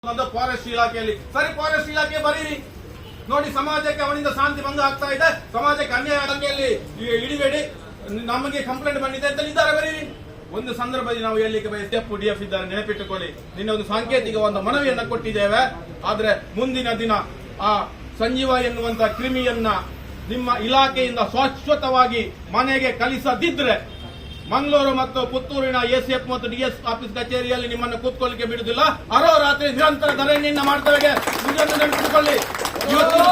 Forest ಇಲಾಖೆಯಲ್ಲಿ ಸರಿ, forest ಇಲಾಖೆ ಬರೀರಿ ನೋಡಿ. ಸಮಾಜಕ್ಕೆ ಅವನಿಂದ ಶಾಂತಿ ಭಂಗ ಆಗ್ತಾ ಇದೆ, ಸಮಾಜಕ್ಕೆ ಅನ್ಯಾಯ ಇಲಾಖೆಯಲ್ಲಿ ಇಡಿಬೇಡಿ, ನಮಗೆ ಕಂಪ್ಲೇಂಟ್ ಬಂದಿದೆ ಅಂತ ಇದ್ದಾರೆ ಬರೀರಿ. ಒಂದು ಸಂದರ್ಭದಲ್ಲಿ ನಾವು ಹೇಳಲಿಕ್ಕೆ ಡಿಎಫ್ ಇದ್ದಾರೆ, ನೆನಪಿಟ್ಟುಕೊಳ್ಳಿ. ನಿನ್ನೆ ಒಂದು ಸಾಂಕೇತಿಕ ಒಂದು ಮನವಿಯನ್ನ ಕೊಟ್ಟಿದ್ದೇವೆ. ಆದ್ರೆ ಮುಂದಿನ ದಿನ ಆ ಸಂಜೀವ ಎನ್ನುವಂತ ಕ್ರಿಮಿಯನ್ನ ನಿಮ್ಮ ಇಲಾಖೆಯಿಂದ ಶಾಶ್ವತವಾಗಿ ಮನೆಗೆ ಕಳಿಸದಿದ್ರೆ ಮಂಗಳೂರು ಮತ್ತು ಪುತ್ತೂರಿನ ಎಸಿಎಫ್ ಮತ್ತು ಡಿಎಸ್ ಆಫೀಸ್ ಕಚೇರಿಯಲ್ಲಿ ನಿಮ್ಮನ್ನು ಕೂತ್ಕೊಳ್ಳಿಕ್ಕೆ ಬಿಡುವುದಿಲ್ಲ. ಅಹೋರಾತ್ರಿ ನಿರಂತರ ಧರಣಿಯನ್ನ ಮಾಡ್ತೇವೆ. ನೆನಪಿಟ್ಟುಕೊಳ್ಳಿ, ಇವತ್ತಿನ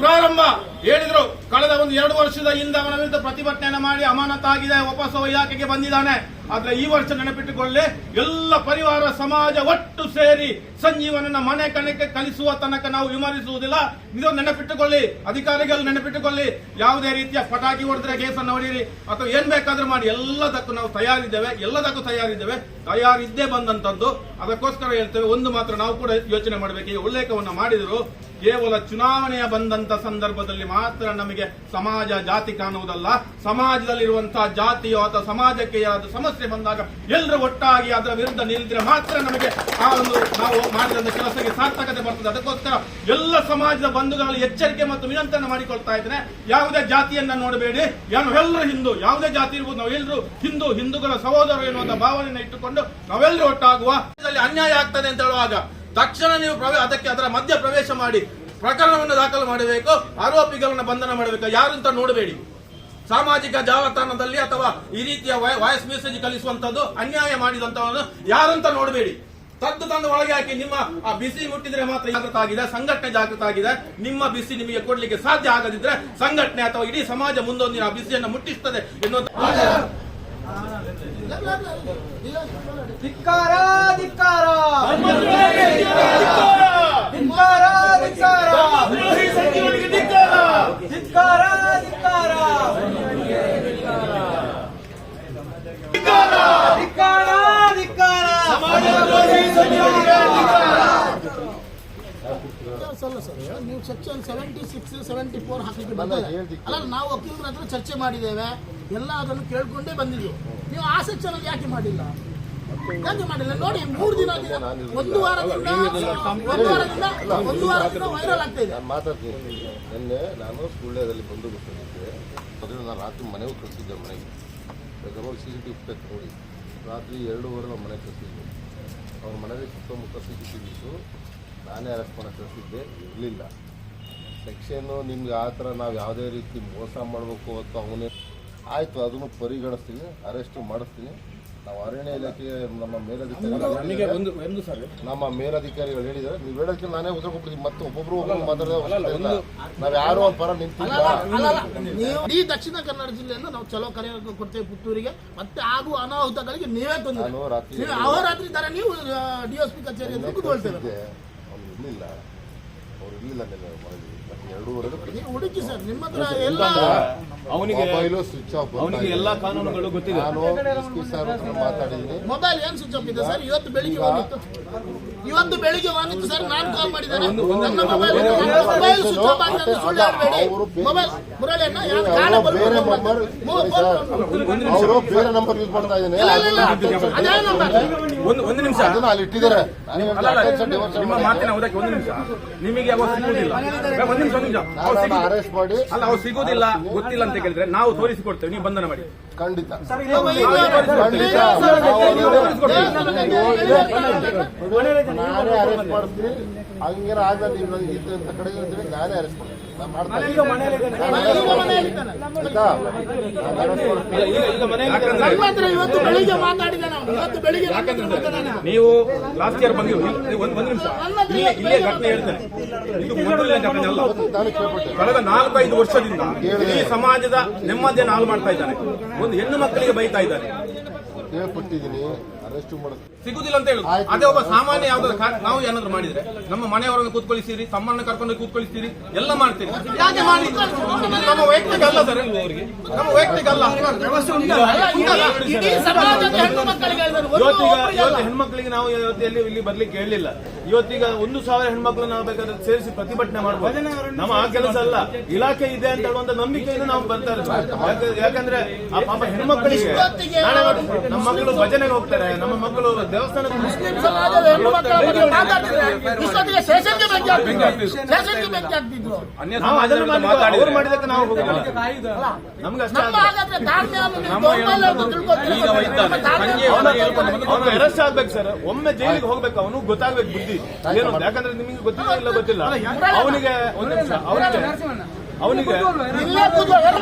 ಪ್ರಾರಂಭ ಹೇಳಿದ್ರು. ಕಳೆದ ಒಂದು 2 ವರ್ಷದ ಹಿಂದೆ ಅವನ ವಿರುದ್ಧ ಪ್ರತಿಭಟನೆ ಮಾಡಿ ಅಮಾನತಾಗಿದೆ, ವಾಪಸ್ ಇಲಾಖೆಗೆ ಬಂದಿದ್ದಾನೆ. ಆದ್ರೆ ಈ ವರ್ಷ ನೆನಪಿಟ್ಟುಕೊಳ್ಳಿ, ಎಲ್ಲ ಪರಿವಾರ ಸಮಾಜ ಒಟ್ಟು ಸೇರಿ ಸಂಜೀವನನ್ನ ಮನೆ ಕಣಕ್ಕೆ ಕಲಿಸುವ ತನಕ ನಾವು ವಿಮರ್ಶಿಸುವುದಿಲ್ಲ. ಇದು ನೆನಪಿಟ್ಟುಕೊಳ್ಳಿ, ಅಧಿಕಾರಿಗಳು ನೆನಪಿಟ್ಟುಕೊಳ್ಳಿ. ಯಾವುದೇ ರೀತಿಯ ಪಟಾಕಿ ಹೊಡೆದ್ರೆ ಕೇಸನ್ನು ಹೊಡೀರಿ ಅಥವಾ ಏನ್ ಬೇಕಾದ್ರೂ ಮಾಡಿ, ಎಲ್ಲದಕ್ಕೂ ನಾವು ತಯಾರಿದ್ದೇವೆ, ತಯಾರಿದ್ದೇ ಬಂದಂತದ್ದು. ಅದಕ್ಕೋಸ್ಕರ ಹೇಳ್ತೇವೆ, ಒಂದು ಮಾತ್ರ ನಾವು ಕೂಡ ಯೋಚನೆ ಮಾಡಬೇಕು. ಈಗ ಉಲ್ಲೇಖವನ್ನ ಮಾಡಿದ್ರು, ಕೇವಲ ಚುನಾವಣೆಯ ಬಂದಂತ ಸಂದರ್ಭದಲ್ಲಿ ಮಾತ್ರ ನಮಗೆ ಸಮಾಜ ಜಾತಿ ಕಾಣುವುದಲ್ಲ. ಸಮಾಜದಲ್ಲಿರುವಂತಹ ಜಾತಿಯೋ ಅಥವಾ ಸಮಾಜಕ್ಕೆ ಯಾರಾದ್ರೂ ಸಮಸ್ಯೆ ಬಂದಾಗ ಎಲ್ಲರೂ ಒಟ್ಟಾಗಿ ಅದರ ವಿರುದ್ಧ ನಿಲ್ಲಿದ್ರೆ ಮಾತ್ರ ನಮಗೆ ಆ ಒಂದು ನಾವು ಮಾಡಿದಂತ ಕೆಲಸಕ್ಕೆ ಸಾರ್ಥಕತೆ ಬರ್ತದೆ. ಅದಕ್ಕೋಸ್ಕರ ಎಲ್ಲ ಸಮಾಜದ ಬಂಧುಗಳಲ್ಲಿ ಎಚ್ಚರಿಕೆ ಮತ್ತು ವಿನಂತಿಯನ್ನು ಮಾಡಿಕೊಳ್ತಾ ಇದ್ದೇನೆ. ಯಾವುದೇ ಜಾತಿಯನ್ನ ನೋಡಬೇಡಿ, ನಾವೆಲ್ಲರೂ ಹಿಂದೂ, ಯಾವುದೇ ಜಾತಿ ಇರ್ಬೋದು, ನಾವೆಲ್ಲರೂ ಹಿಂದೂಗಳ ಸಹೋದರರು ಎನ್ನುವಂತ ಭಾವನೆಯನ್ನು ಇಟ್ಟುಕೊಂಡು ನಾವೆಲ್ಲರೂ ಒಟ್ಟಾಗುವ. ಅನ್ಯಾಯ ಆಗ್ತದೆ ಅಂತ ಹೇಳುವಾಗ ತಕ್ಷಣ ನೀವು ಅದಕ್ಕೆ ಅದರ ಮಧ್ಯ ಪ್ರವೇಶ ಮಾಡಿ ಪ್ರಕರಣವನ್ನು ದಾಖಲು ಮಾಡಬೇಕು, ಆರೋಪಿಗಳನ್ನು ಬಂಧನ ಮಾಡಬೇಕು. ಯಾರಂತ ನೋಡಬೇಡಿ. ಸಾಮಾಜಿಕ ಜಾಲತಾಣದಲ್ಲಿ ಅಥವಾ ಈ ರೀತಿಯ ವಾಯ್ಸ್ ಮೆಸೇಜ್ ಕಳಿಸುವಂತದ್ದು ಅನ್ಯಾಯ ಮಾಡಿದಂತವನು ಯಾರಂತ ನೋಡಬೇಡಿ. ತಂದು ಒಳಗೆ ಹಾಕಿ ನಿಮ್ಮ ಆ ಬಿಸಿ ಮುಟ್ಟಿದ್ರೆ ಮಾತ್ರ ಜಾಗೃತ ಆಗಿದೆ, ಸಂಘಟನೆ ಜಾಗೃತ ಆಗಿದೆ. ನಿಮ್ಮ ಬಿಸಿ ನಿಮಗೆ ಕೊಡ್ಲಿಕ್ಕೆ ಸಾಧ್ಯ ಆಗದಿದ್ರೆ ಸಂಘಟನೆ ಅಥವಾ ಇಡೀ ಸಮಾಜ ಮುಂದೊಂದಿನ ಆ ಬಿಸಿಯನ್ನು ಮುಟ್ಟಿಸ್ತದೆ ಎನ್ನುವಂತ ಧಿಕ್ಕಾರ ಧಿಕ್ಕಾರ ನೀವು ಸೆಕ್ಷನ್ 76, 74 ಹಾಕಲಿಕ್ಕೆ ಬರ್ತದೆ ಅಲ್ಲ. ನಾವು ವಕೀಲರ ಹತ್ರ ಚರ್ಚೆ ಮಾಡಿದ್ದೇವೆ, ಎಲ್ಲ ಅದನ್ನು ಕೇಳ್ಕೊಂಡೇ ಬಂದಿದ್ದೀವಿ. ನೀವು ಆ ಸೆಕ್ಷನ್ ಅಲ್ಲಿ ಯಾಕೆ ಮಾಡಿಲ್ಲ ನೋಡಿ. 3 ದಿನ ಒಂದು ವಾರದಿಂದ ವೈರಲ್ ಆಗ್ತಾ ಇದೆ. ನಾನು ಮಾತಾಡ್ತೀನಿ. ನಿನ್ನೆ ನಾನು ಸುಳ್ಳ್ಯದಲ್ಲಿ ಬಂದು ಬಿಟ್ಟಿದ್ದೆ. ಮೊದಲು ನಾನು ರಾತ್ರಿ ಮನೆಗೂ ಕಳಿಸಿದ್ದೆ. ಮನೆಗೆ CCTV ಫುಟೇಜ್ ನೋಡಿ, ರಾತ್ರಿ 2:15 ನಮ್ಮ ಮನೆಗೆ ಕಳಿಸಿದ್ದೆ. ಅವ್ರ ಮನೆಗೆ ಸುತ್ತಮುತ್ತ CCTV ಇತ್ತು. ನಾನೇ ಅರೆಸ್ಟ್ ಮಾಡಕ್ಕೆ ಕಳಿಸಿದ್ದೆ, ಇರಲಿಲ್ಲ. ಸೆಕ್ಷನ್ನು ನಿಮ್ಗೆ ಆ ಥರ ನಾವು ಯಾವುದೇ ರೀತಿ ಮೋಸ ಮಾಡಬೇಕು ಅಥವಾ ಅವನೇ ಆಯಿತು, ಅದನ್ನು ಪರಿಗಣಿಸ್ತೀನಿ, ಅರೆಸ್ಟು ಮಾಡಿಸ್ತೀನಿ. ನಾವು ಅರಣ್ಯ ಇಲಾಖೆ ನಮ್ಮ ಮೇಲಧಿಕಾರಿಗಳು ಹೇಳಿದ್ದಾರೆ. ನೀವು ಹೇಳೋದಕ್ಕೆ ನಾನೇ ಉತ್ತರ ಕೊಡ್ತೀವಿ. ಮತ್ತೆ ಒಬ್ಬೊಬ್ರು ಮಾತಾಡೋದು ನಾವು ಯಾರು ಒಂದು ಪರ ನಿಂತಿಲ್ಲ. ಈ ದಕ್ಷಿಣ ಕನ್ನಡ ಜಿಲ್ಲೆಯಿಂದ ನಾವು ಚಲೋ ಕರೆ ಕೊಡ್ತೇವೆ ಪುತ್ತೂರಿಗೆ. ಮತ್ತೆ ಆಗುವ ಅನಾಹುತಗಳಿಗೆ ನೀವೇ ತೊಂದರೆ. ಅಹೋರಾತ್ರಿ ತರ ನೀವು DSP ಕಚೇರಿ ಕೂತ್ಕೊಳ್ತೇವೆ. ಅವ್ರು ಇರಲಿಲ್ಲ 2:15 ಹುಡುಕಿ ಸರ್, ನಿಮ್ಮ ಹತ್ರ ಎಲ್ಲ ಮೊಬೈಲು ಸ್ವಿಚ್ ಆಫ್. ಅವನಿಗೆ ಎಲ್ಲಾ ಕಾನೂನುಗಳು ಗೊತ್ತಿದೆ. ನಾನು SP ಸರ್ ಹತ್ರ ಮಾತಾಡಿದ್ದೀನಿ. ಮೊಬೈಲ್ ಏನ್ ಸ್ವಿಚ್ ಆಫ್ ಇದೆ ಸರ್? ಇವತ್ತು ಬೆಳಿಗ್ಗೆ ಬಂದಿತ್ತು ಸರ್. ನಾನು ಕಾಲ್ ಮಾಡಿದ್ದೇನೆ. ನನ್ನ ಮೊಬೈಲ್ ಸ್ವಿಚ್ ಆಫ್ ಆಗಿದೆ. ಸುಳ್ಳು ಹೇಳಬೇಡಿ. ಮೊಬೈಲ್ ಮುರಳಿಯನ್ನ ಬೇರೆ ನಂಬರ್, ಅವರು ಬೇರೆ ನಂಬರ್ ಯೂಸ್ ಮಾಡ್ತಾ ಇದ್ದೀನಿ. ಅದೇ ನಂಬರ್ ಒಂದು ನಿಮಿಷ ಅದನ್ನ ಅಲ್ಲಿ ಇಟ್ಟಿದ್ದಾರೆ. ನಿಮ್ಮ ಮಾತಿನ ಉದಕ್ಕೆ ಒಂದು ನಿಮಿಷ. ನಿಮಗೆ ಅವ ಸಿಗುವುದಿಲ್ಲ, ಒಂದು ನಿಮಿಷ ಅರೆಸ್ಟ್ ಮಾಡಿ ಅಲ್ಲ, ಅವ್ರು ಸಿಗುವುದಿಲ್ಲ ಗೊತ್ತಿಲ್ಲ ಅಂತ ಕೇಳಿದ್ರೆ ನಾವು ತೋರಿಸಿಕೊಡ್ತೇವೆ, ನೀವು ಬಂಧನ ಮಾಡಿ. ಖಂಡಿತ ನಾನೇ ಅರೆಸ್ಟ್ ಮಾಡ್ತೀನಿ. ಹಂಗೇನ ಆಗ ಇಂಥ ಕಡೆ ನಾನೇ ಅರೆಸ್ಟ್ ಮಾಡ್ತೀನಿ. ನೀವು ಲಾಸ್ಟ್ ಇಯರ್ ಬಂದಿರೋ ಒಂದು ನಿಮಿಷ ಇಲ್ಲೇ ಘಟನೆ ಹೇಳ್ತೇನೆ. ಇದು ಮೊದಲನೇ ಘಟನೆ ಅಲ್ಲ. ಕಳೆದ 4-5 ವರ್ಷದಿಂದ ಈ ಸಮಾಜದ ನೆಮ್ಮದಿಯನ್ನು ಹಾಳು ಮಾಡ್ತಾ ಇದ್ದಾನೆ. ಒಂದು ಹೆಣ್ಣು ಮಕ್ಕಳಿಗೆ ಬೈತಾ ಇದ್ದಾನೆ. ಹೇಳ್ಕೊಟ್ಟಿದ್ದೀನಿ, ಅರೆಸ್ಟ್ ಸಿಗುದಿಲ್ಲ ಅಂತ ಹೇಳುದು. ಅದೇ ಒಬ್ಬ ಸಾಮಾನ್ಯ ಯಾವ್ದಾದ್ರು ನಾವು ಏನಾದ್ರು ಮಾಡಿದ್ರೆ ನಮ್ಮ ಮನೆಯವರನ್ನು ಕೂತ್ಕೊಳಿಸ್ತೀರಿ, ತಮ್ಮನ್ನ ಕರ್ಕೊಂಡು ಕೂತ್ಕೊಳಿಸ್ತೀರಿ, ಎಲ್ಲ ಮಾಡ್ತೀರಿ. ಯಾಕೆ ಮಾಡಿ? ನಮ್ಮ ವೈಯಕ್ತಿಕ ಅಲ್ಲ ಸರ್, ಅವರಿಗೆ ನಮ್ಮ ವೈಯಕ್ತಿಕ ಅಲ್ಲ. ಇವತ್ತು ಹೆಣ್ಮಕ್ಳಿಗೆ ನಾವು ಎಲ್ಲಿ ಇಲ್ಲಿ ಬರ್ಲಿಕ್ಕೆ ಹೇಳಿಲ್ಲ. ಇವತ್ತೀಗ 1,000 ಹೆಣ್ಮಕ್ಳು ನಾವು ಬೇಕಾದ್ರೆ ಸೇರಿಸಿ ಪ್ರತಿಭಟನೆ ಮಾಡಬಹುದು. ನಮ್ಮ ಆ ಕೆಲಸ ಅಲ್ಲ, ಇಲಾಖೆ ಇದೆ ಅಂತ ಹೇಳುವಂತ ನಂಬಿಕೆಯಿಂದ ನಾವು ಬರ್ತಾ ಇರೋದು. ಯಾಕಂದ್ರೆ ಆ ಪಾಪ ಹೆಣ್ಮಕ್ಳಿಗೆ ನಮ್ಮ ಮಕ್ಕಳು ಭಜನೆಗೆ ಹೋಗ್ತಾರೆ. ನಮ್ಮ ಮಕ್ಕಳು ದೇವಸ್ಥಾನಕ್ಕೆ ಮುಸ್ಲಿಂ ಸಮಾಜದ ಹೆಣ್ಣು ಮಕ್ಕಳ ಬಗ್ಗೆ ಮಾತಾಡ್ತಿದ್ರೆ ಇಷ್ಟೊತ್ತಿಗೆ ಸ್ಟೇಷನ್ಗೆ ಬೆಂಕಿ ಹಾಕ್ತಿದ್ರು. ಸ್ಟೇಷನ್ಗೆ ಬೆಂಕಿ ಹಾಕ್ತಿದ್ರು. ನಾವು ಅದನ್ನು ಮಾಡಿದ್ವಿ, ಅವ್ರು ಮಾಡಿದಕ್ಕೆ ನಾವು ಹೋಗೋಣ. ನಮ್ಗೆ ಅಷ್ಟೇ ನಮ್ಮ ಹಾಗಾದ್ರೆ ತಾಳ್ಮೆಯನ್ನು ನೀವು ದೌರ್ಬಲ್ಯ ಅಂತ ತಿಳ್ಕೊತೀರಿ. ನಮ್ಮ ತಾಳ್ಮೆ ಅವನು ಅರೆಸ್ಟ್ ಆಗ್ಬೇಕು ಸರ್, ಒಮ್ಮೆ ಜೈಲಿಗೆ ಹೋಗ್ಬೇಕು, ಅವನು ಗೊತ್ತಾಗ್ಬೇಕು ಬುದ್ಧಿ ಏನು, ಯಾಕಂದ್ರೆ ನಿಮಗೆ ಗೊತ್ತಿಲ್ಲ ಇಲ್ಲ ಗೊತ್ತಿಲ್ಲ. ಅವನಿಗೆ ಒಂದು ನಿಮಿಷ, ಅವನಿಗೆ ಇಲ್ಲೇ ಕೂತ್ಕೊ. ಯಾರು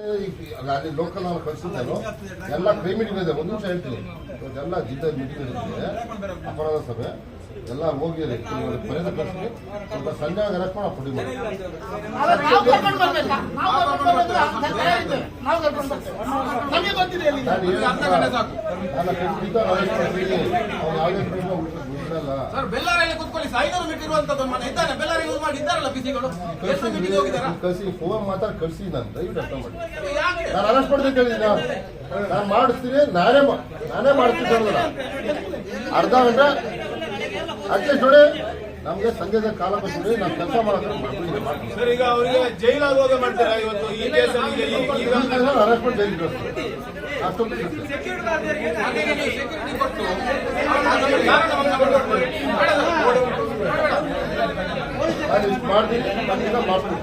ಅಲ್ಲಿ ಲೋಕಲ್ ನಾನು ಕಳಿಸಿದ್ದಾನು ಎಲ್ಲ ಕ್ರೈ ಮೀಟಿಂಗ್ ಇದೆ. ಒಂದು ನಿಮಿಷ ಹೇಳ್ತೀನಿ. ಇವತ್ತೆಲ್ಲ ಜಿಲ್ಲಾ ಮೀಟಿಂಗ್ ಇದೆ, ಅಪರಾಧ ಸಭೆ ಎಲ್ಲ ಹೋಗಿ ಪರಿಣತ ಕಳಿಸಿ ಸ್ವಲ್ಪ ಸಂಜೆ ಅರೆಸ್ಟ್ ಮಾಡಿ ಪುಡಿ ಮಾಡಿ. ನಾವು ಕರ್ಕೊಂಡು ಬರ್ಬೇಕಾ? ನಾವು ಕರ್ಕೊಂಡು ಬರ್ಬೇಕಾ? ನಾವು ಕರ್ಕೊಂಡು ಬರ್ತೇವೆ. ನಮಗೆ ಗೊತ್ತಿದೆ ಎಲ್ಲಿ. ನಾನು ಖಂಡಿತ ಅರೆಸ್ಟ್ ಮಾಡ್ತೀನಿ. ಅವ್ನು ಯಾವುದೇ ಪ್ರಶ್ನೆ ಬಿಡಲ್ಲ. ಸರ್ ಬೆಳ್ಳಾರಿಯಲ್ಲಿ ಕೂತ್ಕೊಳ್ಳಿ. 500 ಮೀಟರ್ ಇರುವಂತದ್ದು ಮನೆ ಇದ್ದಾನೆ. ಬೆಳ್ಳಾರಿ ಯೂಸ್ ಮಾಡಿ ಇದ್ದಾರಲ್ಲ ಬಿಸಿಗಳು. ಎಷ್ಟು ಮೀಟಿಂಗ್ ಹೋಗಿದಾರ? ಕಳಿಸಿ ಫೋನ್ ಮಾತಾಡಿ ಕಳಿಸಿ. ನಾನು ದಯವಿಟ್ಟು ಅರ್ಥ ಮಾಡಿ. ಯಾಕೆ ನಾನು ಅರೆಸ್ಟ್ ಮಾಡ್ತೀನಿ ಕೇಳಿದ್ದೀನಿ. ನಾನು ಮಾಡಿಸ್ತೀನಿ. ನಾನೇ ಮಾಡ್ತೀನಿ ಹೇಳಿದ್ರೆ ಅರ್ಧ ಗಂಟೆ ಅಟ್ಲೀಸ್ಟ್ ನೋಡಿ. ನಮಗೆ ಸಂಜೆದ ಕಾಲ ಕೊಟ್ಟು ನಾವು ಕೆಲಸ ಮಾಡೋದ್ರೆ ಮಾಡ್ತೀನಿ. ಸರ್ ಈಗ ಅವರಿಗೆ ಜೈಲಾಗುವಾಗ ಮಾಡ್ತಾರೆ ಇವತ್ತು ಈ ಕೇಸಲ್ಲಿ ಅರೆಸ್ಟ್ ಮಾಡಿ ಜೈಲಿಗೆ ಅಷ್ಟೊಂದು ಸೆಕ್ಯೂರಿಟಿ ಕೊಟ್ಟು ನಾನು ಇಷ್ಟು ಮಾಡ್ತೀನಿ ಖಂಡಿತ ಮಾಡ್ತೀನಿ.